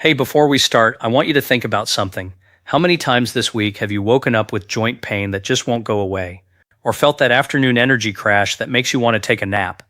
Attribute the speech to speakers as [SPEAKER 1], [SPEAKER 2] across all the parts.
[SPEAKER 1] Hey, before we start, I want you to think about something. How many times this week have you woken up with joint pain that just won't go away? Or felt that afternoon energy crash that makes you want to take a nap?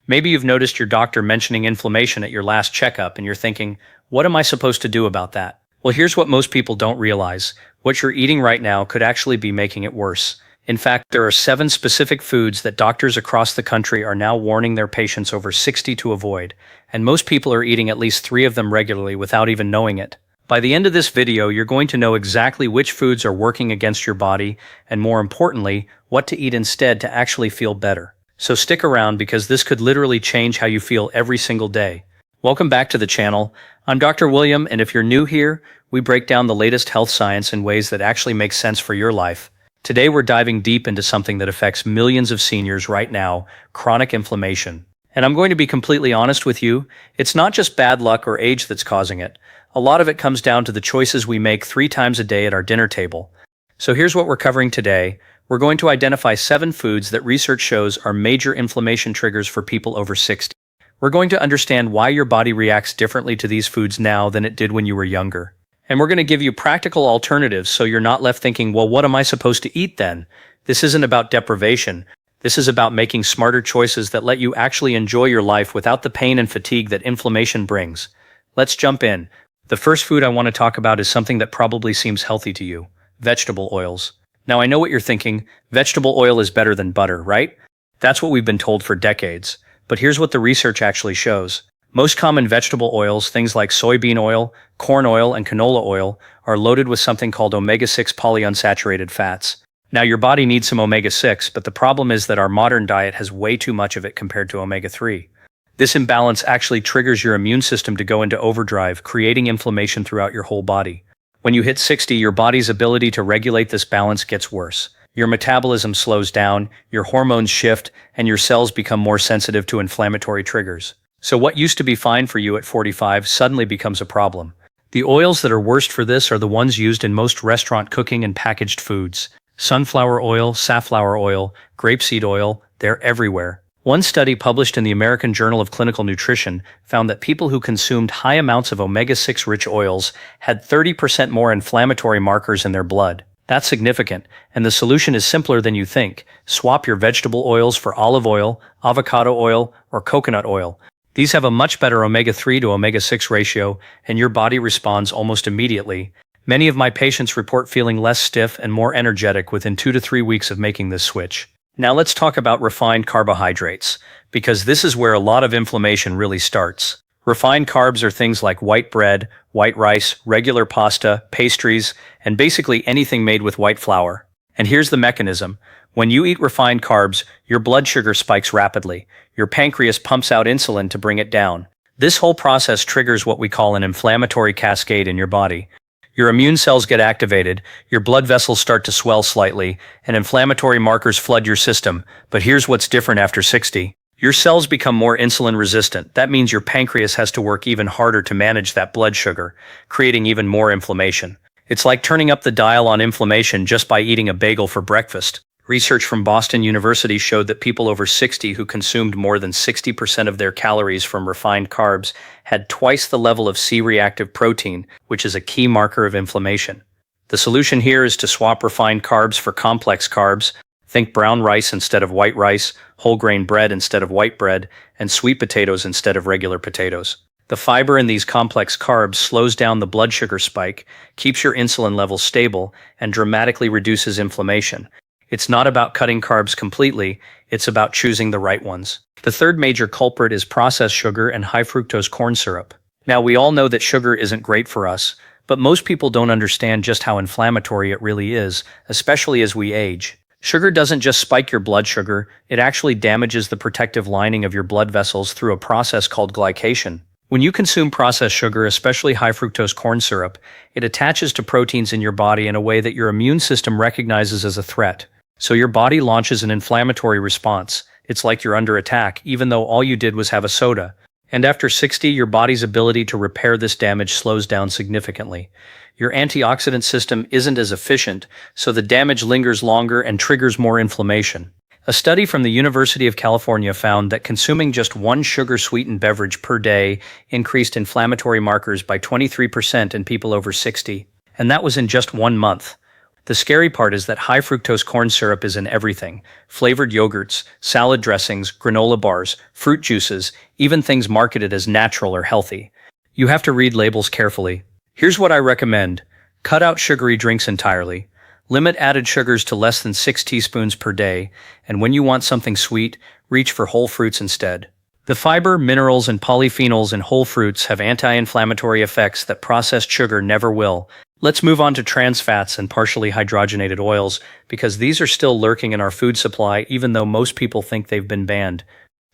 [SPEAKER 1] Maybe you've noticed your doctor mentioning inflammation at your last checkup and you're thinking, what am I supposed to do about that? Well, here's what most people don't realize. What you're eating right now could actually be making it worse. In fact, there are 7 specific foods that doctors across the country are now warning their patients over 60 to avoid, and most people are eating at least 3 of them regularly without even knowing it. By the end of this video, you're going to know exactly which foods are working against your body, and more importantly, what to eat instead to actually feel better. So stick around because this could literally change how you feel every single day. Welcome back to the channel. I'm Dr. William, and if you're new here, we break down the latest health science in ways that actually make sense for your life. Today we're diving deep into something that affects millions of seniors right now, chronic inflammation. And I'm going to be completely honest with you, it's not just bad luck or age that's causing it. A lot of it comes down to the choices we make 3 times a day at our dinner table. So here's what we're covering today. We're going to identify 7 foods that research shows are major inflammation triggers for people over 60. We're going to understand why your body reacts differently to these foods now than it did when you were younger. And we're going to give you practical alternatives so you're not left thinking, well, what am I supposed to eat then? This isn't about deprivation. This is about making smarter choices that let you actually enjoy your life without the pain and fatigue that inflammation brings. Let's jump in. The first food I want to talk about is something that probably seems healthy to you: vegetable oils. Now, I know what you're thinking. Vegetable oil is better than butter, right? That's what we've been told for decades. But here's what the research actually shows. Most common vegetable oils, things like soybean oil, corn oil, and canola oil, are loaded with something called omega-6 polyunsaturated fats. Now, your body needs some omega-6, but the problem is that our modern diet has way too much of it compared to omega-3. This imbalance actually triggers your immune system to go into overdrive, creating inflammation throughout your whole body. When you hit 60, your body's ability to regulate this balance gets worse. Your metabolism slows down, your hormones shift, and your cells become more sensitive to inflammatory triggers. So what used to be fine for you at 45 suddenly becomes a problem. The oils that are worst for this are the ones used in most restaurant cooking and packaged foods. Sunflower oil, safflower oil, grapeseed oil, they're everywhere. One study published in the American Journal of Clinical Nutrition found that people who consumed high amounts of omega-6 rich oils had 30% more inflammatory markers in their blood. That's significant, and the solution is simpler than you think. Swap your vegetable oils for olive oil, avocado oil, or coconut oil. These have a much better omega-3 to omega-6 ratio, and your body responds almost immediately. Many of my patients report feeling less stiff and more energetic within 2 to 3 weeks of making this switch. Now let's talk about refined carbohydrates, because this is where a lot of inflammation really starts. Refined carbs are things like white bread, white rice, regular pasta, pastries, and basically anything made with white flour. And here's the mechanism. When you eat refined carbs, your blood sugar spikes rapidly. Your pancreas pumps out insulin to bring it down. This whole process triggers what we call an inflammatory cascade in your body. Your immune cells get activated, your blood vessels start to swell slightly, and inflammatory markers flood your system. But here's what's different after 60. Your cells become more insulin resistant. That means your pancreas has to work even harder to manage that blood sugar, creating even more inflammation. It's like turning up the dial on inflammation just by eating a bagel for breakfast. Research from Boston University showed that people over 60 who consumed more than 60% of their calories from refined carbs had twice the level of C-reactive protein, which is a key marker of inflammation. The solution here is to swap refined carbs for complex carbs. Think brown rice instead of white rice, whole grain bread instead of white bread, and sweet potatoes instead of regular potatoes. The fiber in these complex carbs slows down the blood sugar spike, keeps your insulin levels stable, and dramatically reduces inflammation. It's not about cutting carbs completely, it's about choosing the right ones. The third major culprit is processed sugar and high fructose corn syrup. Now, we all know that sugar isn't great for us, but most people don't understand just how inflammatory it really is, especially as we age. Sugar doesn't just spike your blood sugar, it actually damages the protective lining of your blood vessels through a process called glycation. When you consume processed sugar, especially high fructose corn syrup, it attaches to proteins in your body in a way that your immune system recognizes as a threat. So your body launches an inflammatory response. It's like you're under attack, even though all you did was have a soda. And after 60, your body's ability to repair this damage slows down significantly. Your antioxidant system isn't as efficient, so the damage lingers longer and triggers more inflammation. A study from the University of California found that consuming just one sugar-sweetened beverage per day increased inflammatory markers by 23% in people over 60, and that was in just 1 month. The scary part is that high fructose corn syrup is in everything: flavored yogurts, salad dressings, granola bars, fruit juices, even things marketed as natural or healthy. You have to read labels carefully. Here's what I recommend. Cut out sugary drinks entirely. Limit added sugars to less than 6 teaspoons per day, and when you want something sweet, reach for whole fruits instead. The fiber, minerals, and polyphenols in whole fruits have anti-inflammatory effects that processed sugar never will. Let's move on to trans fats and partially hydrogenated oils, because these are still lurking in our food supply even though most people think they've been banned.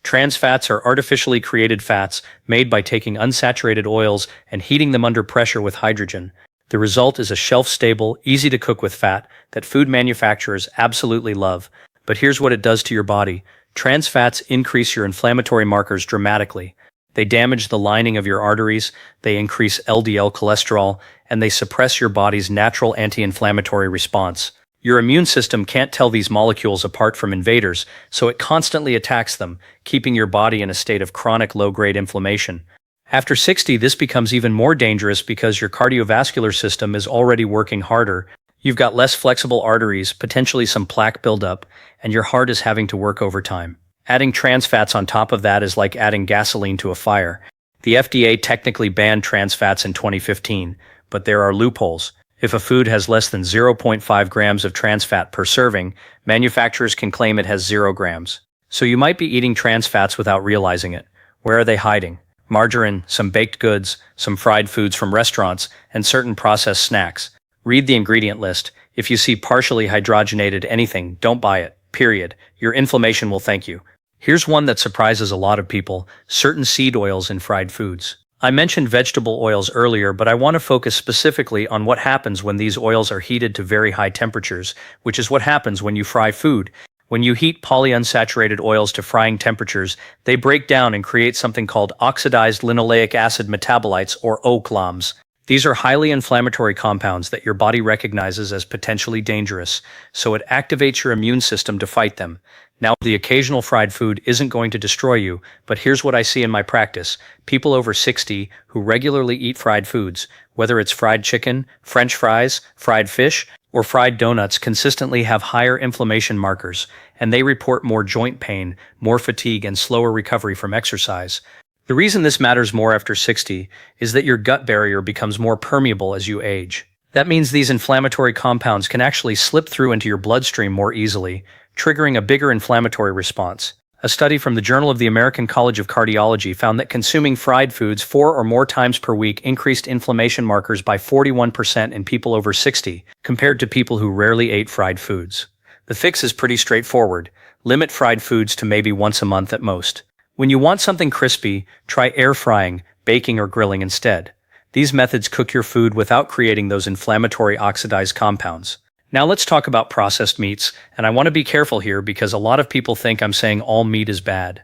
[SPEAKER 1] Trans fats are artificially created fats made by taking unsaturated oils and heating them under pressure with hydrogen. The result is a shelf-stable, easy-to-cook with fat that food manufacturers absolutely love. But here's what it does to your body. Trans fats increase your inflammatory markers dramatically. They damage the lining of your arteries, they increase LDL cholesterol, and they suppress your body's natural anti-inflammatory response. Your immune system can't tell these molecules apart from invaders, so it constantly attacks them, keeping your body in a state of chronic low-grade inflammation. After 60, this becomes even more dangerous because your cardiovascular system is already working harder. You've got less flexible arteries, potentially some plaque buildup, and your heart is having to work overtime. Adding trans fats on top of that is like adding gasoline to a fire. The FDA technically banned trans fats in 2015, but there are loopholes. If a food has less than 0.5 grams of trans fat per serving, manufacturers can claim it has 0 grams. So you might be eating trans fats without realizing it. Where are they hiding? Margarine, some baked goods, some fried foods from restaurants, and certain processed snacks. Read the ingredient list. If you see partially hydrogenated anything, don't buy it. Period. Your inflammation will thank you. Here's one that surprises a lot of people: certain seed oils in fried foods. I mentioned vegetable oils earlier, but I want to focus specifically on what happens when these oils are heated to very high temperatures, which is what happens when you fry food. When you heat polyunsaturated oils to frying temperatures, they break down and create something called oxidized linoleic acid metabolites, or OCLAMs. These are highly inflammatory compounds that your body recognizes as potentially dangerous, so it activates your immune system to fight them. Now, the occasional fried food isn't going to destroy you, but here's what I see in my practice. People over 60 who regularly eat fried foods, whether it's fried chicken, French fries, fried fish, or fried donuts, consistently have higher inflammation markers, and they report more joint pain, more fatigue, and slower recovery from exercise. The reason this matters more after 60 is that your gut barrier becomes more permeable as you age. That means these inflammatory compounds can actually slip through into your bloodstream more easily, triggering a bigger inflammatory response. A study from the Journal of the American College of Cardiology found that consuming fried foods 4 or more times per week increased inflammation markers by 41% in people over 60, compared to people who rarely ate fried foods. The fix is pretty straightforward. Limit fried foods to maybe once a month at most. When you want something crispy, try air frying, baking, or grilling instead. These methods cook your food without creating those inflammatory oxidized compounds. Now let's talk about processed meats, and I want to be careful here because a lot of people think I'm saying all meat is bad.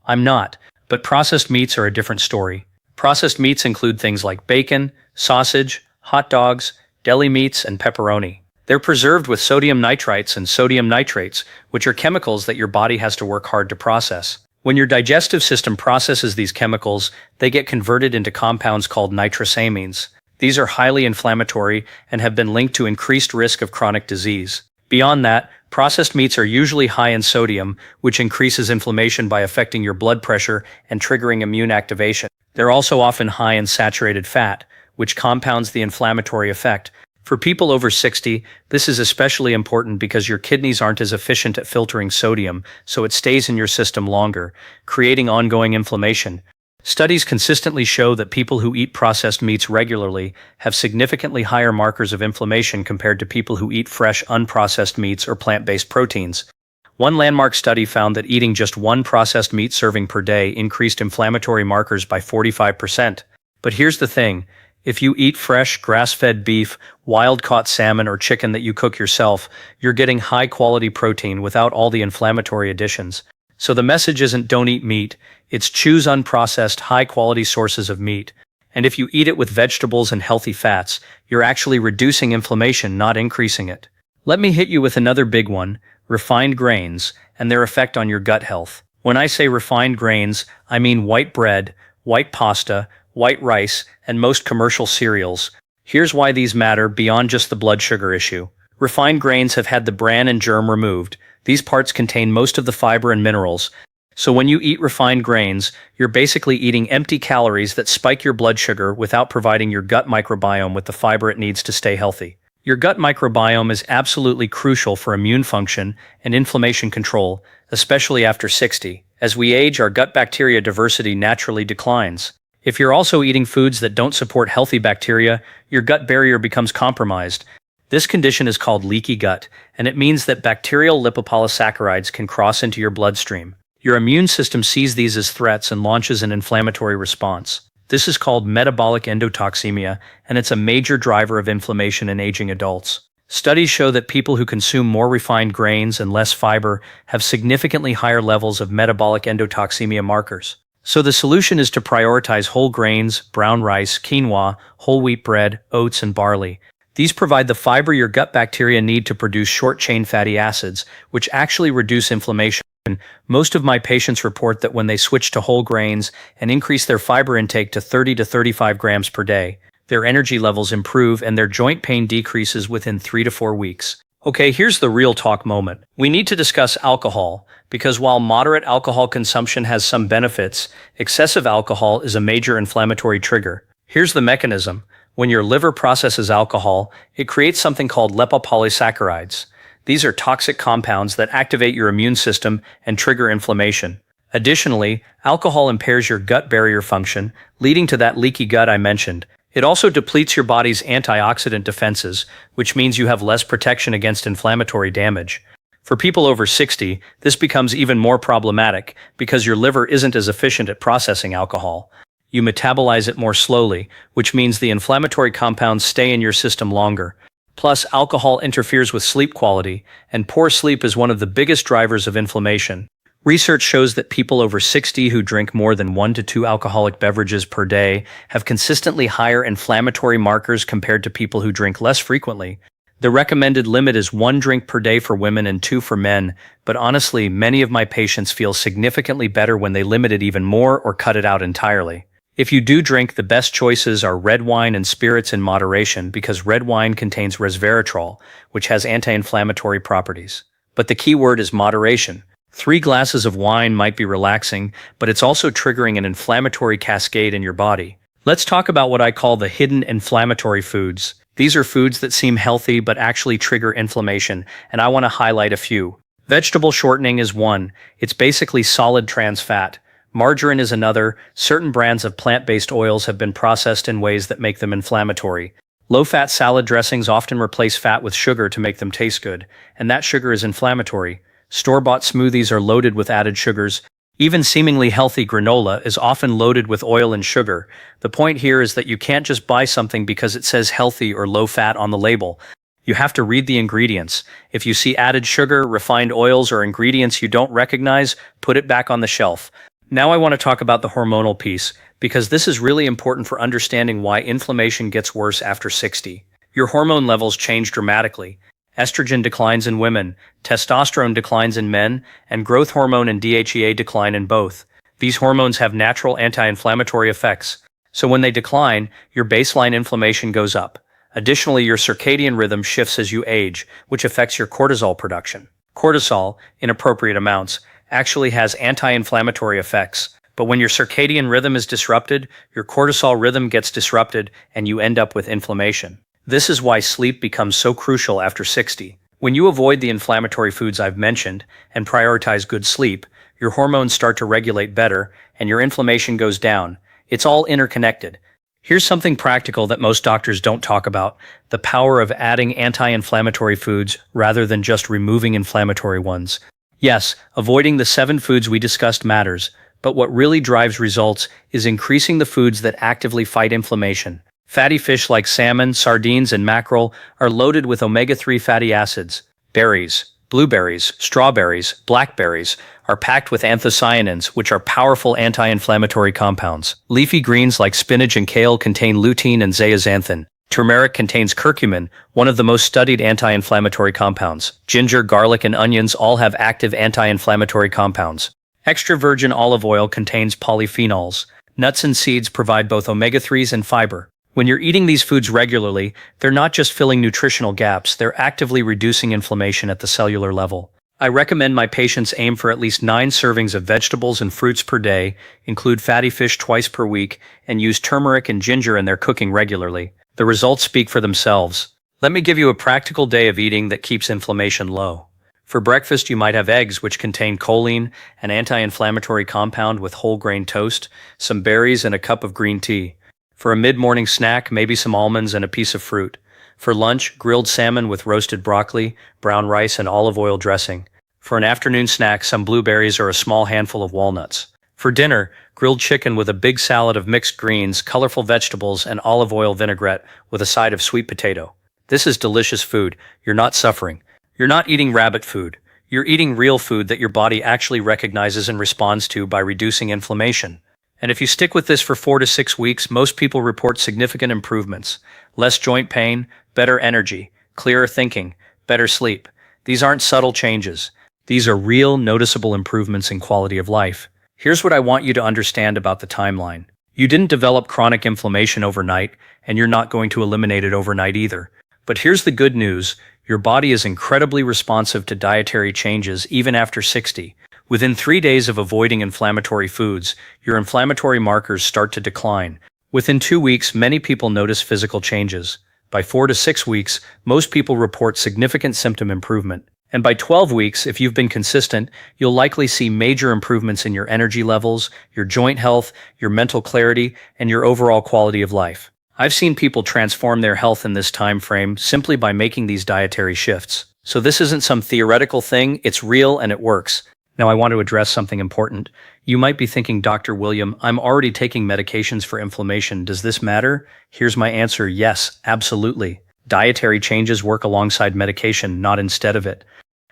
[SPEAKER 1] I'm not, but processed meats are a different story. Processed meats include things like bacon, sausage, hot dogs, deli meats, and pepperoni. They're preserved with sodium nitrites and sodium nitrates, which are chemicals that your body has to work hard to process. When your digestive system processes these chemicals, they get converted into compounds called nitrosamines. These are highly inflammatory and have been linked to increased risk of chronic disease. Beyond that, processed meats are usually high in sodium, which increases inflammation by affecting your blood pressure and triggering immune activation. They're also often high in saturated fat, which compounds the inflammatory effect. For people over 60, this is especially important because your kidneys aren't as efficient at filtering sodium, so it stays in your system longer, creating ongoing inflammation. Studies consistently show that people who eat processed meats regularly have significantly higher markers of inflammation compared to people who eat fresh, unprocessed meats or plant-based proteins. One landmark study found that eating just one processed meat serving per day increased inflammatory markers by 45%. But here's the thing. If you eat fresh, grass-fed beef, wild-caught salmon, or chicken that you cook yourself, you're getting high-quality protein without all the inflammatory additions. So the message isn't don't eat meat, it's choose unprocessed, high-quality sources of meat. And if you eat it with vegetables and healthy fats, you're actually reducing inflammation, not increasing it. Let me hit you with another big one. refined grains, and their effect on your gut health. When I say refined grains, I mean white bread, white pasta, white rice, and most commercial cereals. Here's why these matter beyond just the blood sugar issue. Refined grains have had the bran and germ removed. These parts contain most of the fiber and minerals. So when you eat refined grains, you're basically eating empty calories that spike your blood sugar without providing your gut microbiome with the fiber it needs to stay healthy. Your gut microbiome is absolutely crucial for immune function and inflammation control, especially after 60. As we age, our gut bacteria diversity naturally declines. If you're also eating foods that don't support healthy bacteria, your gut barrier becomes compromised. This condition is called leaky gut, and it means that bacterial lipopolysaccharides can cross into your bloodstream. Your immune system sees these as threats and launches an inflammatory response. This is called metabolic endotoxemia, and it's a major driver of inflammation in aging adults. Studies show that people who consume more refined grains and less fiber have significantly higher levels of metabolic endotoxemia markers. So the solution is to prioritize whole grains, brown rice, quinoa, whole wheat bread, oats, and barley. These provide the fiber your gut bacteria need to produce short-chain fatty acids, which actually reduce inflammation. Most of my patients report that when they switch to whole grains and increase their fiber intake to 30 to 35 grams per day, their energy levels improve and their joint pain decreases within 3 to 4 weeks. Okay, here's the real talk moment. We need to discuss alcohol, because while moderate alcohol consumption has some benefits, excessive alcohol is a major inflammatory trigger. Here's the mechanism. When your liver processes alcohol, it creates something called lipopolysaccharides. These are toxic compounds that activate your immune system and trigger inflammation. Additionally, alcohol impairs your gut barrier function, leading to that leaky gut I mentioned. It also depletes your body's antioxidant defenses, which means you have less protection against inflammatory damage. For people over 60, this becomes even more problematic because your liver isn't as efficient at processing alcohol. You metabolize it more slowly, which means the inflammatory compounds stay in your system longer. Plus, alcohol interferes with sleep quality, and poor sleep is one of the biggest drivers of inflammation. Research shows that people over 60 who drink more than 1 to 2 alcoholic beverages per day have consistently higher inflammatory markers compared to people who drink less frequently. The recommended limit is 1 drink per day for women and 2 for men, but honestly, many of my patients feel significantly better when they limit it even more or cut it out entirely. If you do drink, the best choices are red wine and spirits in moderation because red wine contains resveratrol, which has anti-inflammatory properties. But the key word is moderation. 3 glasses of wine might be relaxing, but it's also triggering an inflammatory cascade in your body. Let's talk about what I call the hidden inflammatory foods. These are foods that seem healthy but actually trigger inflammation, and I want to highlight a few. Vegetable shortening is one. It's basically solid trans fat. Margarine is another. Certain brands of plant-based oils have been processed in ways that make them inflammatory. Low-fat salad dressings often replace fat with sugar to make them taste good, and that sugar is inflammatory. Store-bought smoothies are loaded with added sugars. Even seemingly healthy granola is often loaded with oil and sugar. The point here is that you can't just buy something because it says healthy or low-fat on the label. You have to read the ingredients. If you see added sugar, refined oils, or ingredients you don't recognize, put it back on the shelf. Now I want to talk about the hormonal piece, because this is really important for understanding why inflammation gets worse after 60. Your hormone levels change dramatically. Estrogen declines in women, testosterone declines in men, and growth hormone and DHEA decline in both. These hormones have natural anti-inflammatory effects. So when they decline, your baseline inflammation goes up. Additionally, your circadian rhythm shifts as you age, which affects your cortisol production. Cortisol, in appropriate amounts, actually has anti-inflammatory effects. But when your circadian rhythm is disrupted, your cortisol rhythm gets disrupted, and you end up with inflammation. This is why sleep becomes so crucial after 60. When you avoid the inflammatory foods I've mentioned and prioritize good sleep, your hormones start to regulate better, and your inflammation goes down. It's all interconnected. Here's something practical that most doctors don't talk about: the power of adding anti-inflammatory foods rather than just removing inflammatory ones. Yes, avoiding the 7 foods we discussed matters, but what really drives results is increasing the foods that actively fight inflammation. Fatty fish like salmon, sardines, and mackerel are loaded with omega-3 fatty acids. Berries, blueberries, strawberries, blackberries are packed with anthocyanins, which are powerful anti-inflammatory compounds. Leafy greens like spinach and kale contain lutein and zeaxanthin, Turmeric contains curcumin, one of the most studied anti-inflammatory compounds. Ginger, garlic, and onions all have active anti-inflammatory compounds. Extra virgin olive oil contains polyphenols. Nuts and seeds provide both omega-3s and fiber. When you're eating these foods regularly, they're not just filling nutritional gaps, they're actively reducing inflammation at the cellular level. I recommend my patients aim for at least 9 servings of vegetables and fruits per day, include fatty fish twice per week, and use turmeric and ginger in their cooking regularly. The results speak for themselves. Let me give you a practical day of eating that keeps inflammation low. For breakfast, you might have eggs, which contain choline, an anti-inflammatory compound with whole grain toast, some berries, and a cup of green tea. For a mid-morning snack, maybe some almonds and a piece of fruit. For lunch, grilled salmon with roasted broccoli, brown rice, and olive oil dressing. For an afternoon snack, some blueberries or a small handful of walnuts. For dinner, grilled chicken with a big salad of mixed greens, colorful vegetables, and olive oil vinaigrette with a side of sweet potato. This is delicious food. You're not suffering. You're not eating rabbit food. You're eating real food that your body actually recognizes and responds to by reducing inflammation. And if you stick with this for 4 to 6 weeks, most people report significant improvements. Less joint pain, better energy, clearer thinking, better sleep. These aren't subtle changes. These are real, noticeable improvements in quality of life. Here's what I want you to understand about the timeline. You didn't develop chronic inflammation overnight, and you're not going to eliminate it overnight either. But here's the good news. Your body is incredibly responsive to dietary changes even after 60. Within 3 days of avoiding inflammatory foods, your inflammatory markers start to decline. Within 2 weeks, many people notice physical changes. By 4 to 6 weeks, most people report significant symptom improvement. And by 12 weeks, if you've been consistent, you'll likely see major improvements in your energy levels, your joint health, your mental clarity, and your overall quality of life. I've seen people transform their health in this time frame simply by making these dietary shifts. So this isn't some theoretical thing, it's real and it works. Now I want to address something important. You might be thinking, Dr. William, I'm already taking medications for inflammation. Does this matter? Here's my answer. Yes, absolutely. Dietary changes work alongside medication, not instead of it.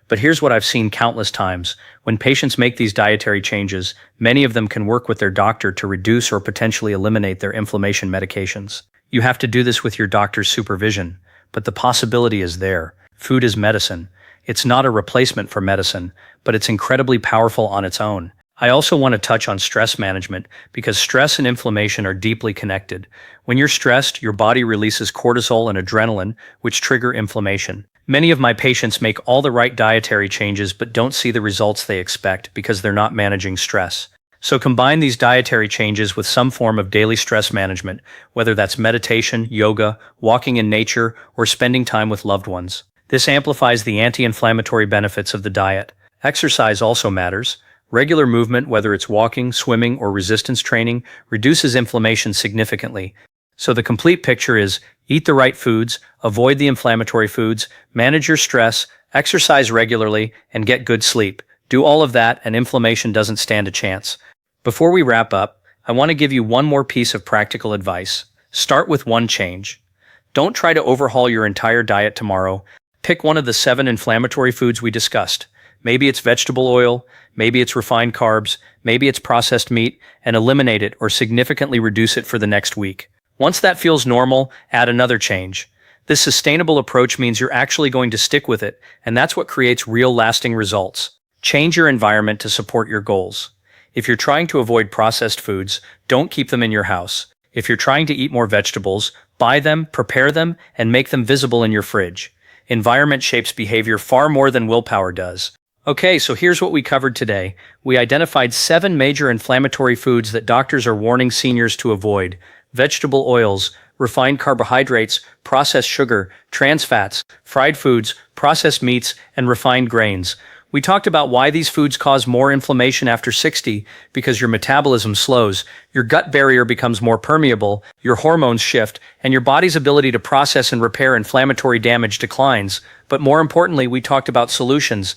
[SPEAKER 1] But here's what I've seen countless times. When patients make these dietary changes, many of them can work with their doctor to reduce or potentially eliminate their inflammation medications. You have to do this with your doctor's supervision, but the possibility is there. Food is medicine. It's not a replacement for medicine, but it's incredibly powerful on its own. I also want to touch on stress management because stress and inflammation are deeply connected. When you're stressed, your body releases cortisol and adrenaline, which trigger inflammation. Many of my patients make all the right dietary changes but don't see the results they expect because they're not managing stress. So combine these dietary changes with some form of daily stress management, whether that's meditation, yoga, walking in nature, or spending time with loved ones. This amplifies the anti-inflammatory benefits of the diet. Exercise also matters. Regular movement, whether it's walking, swimming, or resistance training, reduces inflammation significantly. So the complete picture is eat the right foods, avoid the inflammatory foods, manage your stress, exercise regularly, and get good sleep. Do all of that and inflammation doesn't stand a chance. Before we wrap up, I want to give you one more piece of practical advice. Start with one change. Don't try to overhaul your entire diet tomorrow. Pick one of the 7 inflammatory foods we discussed. Maybe it's vegetable oil, maybe it's refined carbs, maybe it's processed meat, and eliminate it or significantly reduce it for the next week. Once that feels normal, add another change. This sustainable approach means you're actually going to stick with it, and that's what creates real lasting results. Change your environment to support your goals. If you're trying to avoid processed foods, don't keep them in your house. If you're trying to eat more vegetables, buy them, prepare them, and make them visible in your fridge. Environment shapes behavior far more than willpower does. Okay, so here's what we covered today. We identified 7 major inflammatory foods that doctors are warning seniors to avoid: vegetable oils, refined carbohydrates, processed sugar, trans fats, fried foods, processed meats, and refined grains. We talked about why these foods cause more inflammation after 60, because your metabolism slows, your gut barrier becomes more permeable, your hormones shift, and your body's ability to process and repair inflammatory damage declines. But more importantly, we talked about solutions.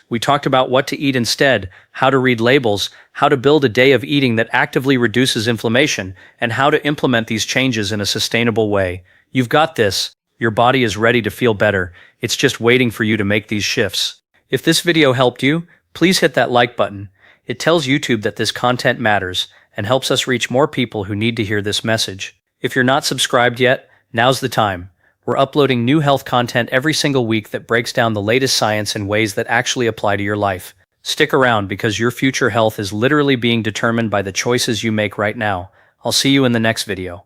[SPEAKER 1] We talked about what to eat instead, how to read labels, how to build a day of eating that actively reduces inflammation, and how to implement these changes in a sustainable way. You've got this. Your body is ready to feel better. It's just waiting for you to make these shifts. If this video helped you, please hit that like button. It tells YouTube that this content matters and helps us reach more people who need to hear this message. If you're not subscribed yet, Now's the time. We're uploading new health content every single week that breaks down the latest science in ways that actually apply to your life. Stick around because your future health is literally being determined by the choices you make right now. I'll see you in the next video.